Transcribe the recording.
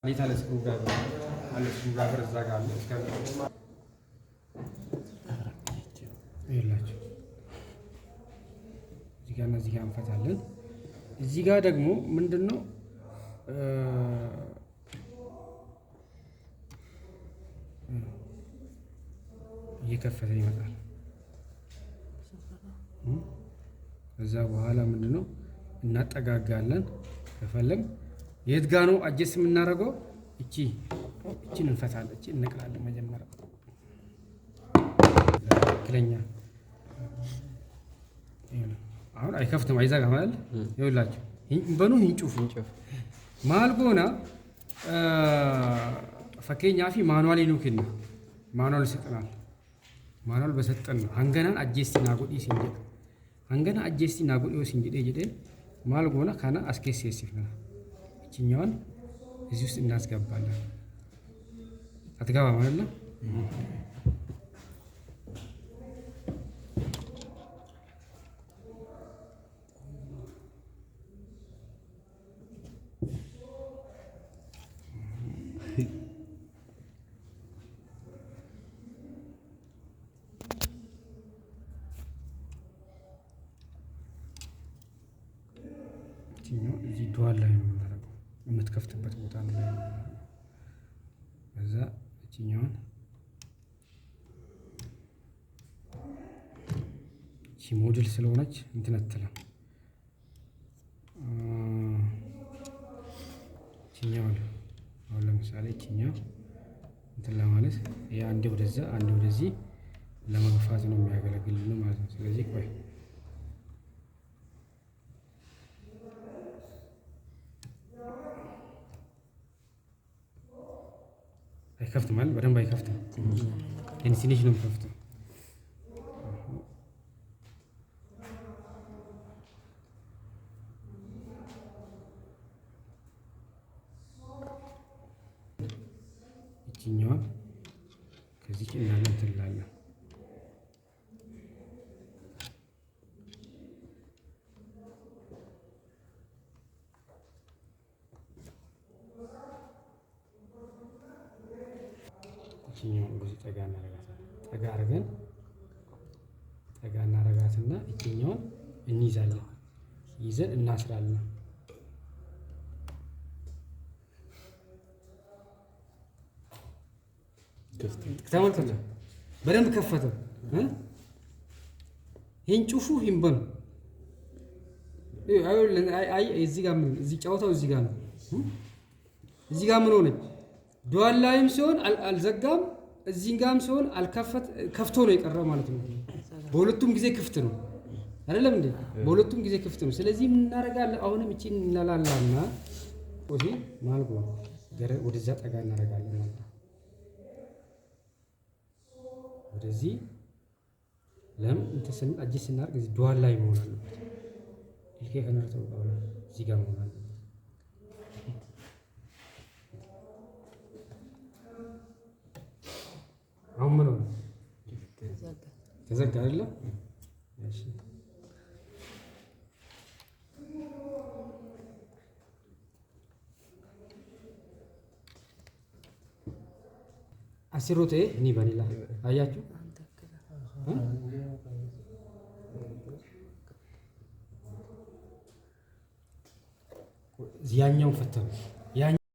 ሌታል ስክሩ ድራይቨር አለ። ስክሩ ድራይቨር እዛ ጋር አለ። እስከ ይላችሁ እዚህ ጋር እና እዚህ ጋር እንፈታለን። እዚህ ጋር ደግሞ ምንድነው እየከፈተ ይመጣል። ከዛ በኋላ ምንድነው እናጠጋጋለን። ከፈለግ የት ጋ ነው አጀስ የምናደርገው? እቺን እንፈታለን። እቺ እንነቅላለን። መጀመሪያ ትክክለኛ አሁን አይከፍትም፣ አይዘጋም አይደል? ይኸውላችሁ በኑ እንጩፍ ማልጎና ፈከኛ ፊ ማኑዋሊ ነው ከነ ማኑዋል ይሰጠናል። ማኑዋል በሰጠን ነው አንገናን አጀስቲ ናጎዲ ሲንጀ አንገና አጀስቲ ናጎዲ ሲንጀ ጀደ ማልጎና ካና አስኬሴሲፍ ነው። እቺኛውን እዚህ ውስጥ እናስገባለን። አትገባ ማለት ነው። እዚህ ዱዋል ላይ ነው የምናደርገው፣ የምትከፍትበት ቦታ ነው። ከዛ እቺኛውን እቺ ሞዴል ስለሆነች እንትን አትልም። እቺኛውን አሁን ለምሳሌ እቺኛው እንትን ለማለት ይሄ አንዴ ወደዛ አንዴ ወደዚህ ለመግፋት ነው የሚያገለግልን ማለት ነው። ስለዚህ ቆይ አይከፍትም ማለት በደንብ አይከፍትም። ትንሽ ነው የሚከፍተው። እቺኛዋን ከዚህ እናለን ትላለን። እቺኛውን እንደዚህ ጠጋ እናረጋታለን። ጠጋ አድርገን ጠጋ እናረጋትና እቺኛውን እንይዛለን። ይዘን እናስራለን። ተመልከቱ፣ በደንብ ከፈተ። ይሄን ጩፉ ይንበል። አይ እዚህ ጋር ምን እዚህ ጫወታው እዚህ ጋር ነው። እዚህ ጋር ምን ሆነች? ዱዋል ላይም ሲሆን አልዘጋም፣ እዚህም ጋርም ሲሆን ከፍቶ ነው የቀረው ማለት ነው። በሁለቱም ጊዜ ክፍት ነው አይደለም እንዴ? በሁለቱም ጊዜ ክፍት ነው። ስለዚህ ምን እናደርጋለን? አሁንም እቺን እናላላና ወዲ ማልጎ ወደዛ ጠጋ እናደርጋለን ማለት ነው። ወደዚህ ለም እንተሰን አጅስ እናርግ። እዚህ ዱዋል ላይ መሆን አለበት። ይሄ ከነርተው ቃውላ እዚህ ጋር መሆን አለበት። አሁን ምን ሆነ? ተዘጋ አይደለ? እሺ አሲሮቴ እኒ ባኒላ አያችሁ? ያኛውን ፈተኑ።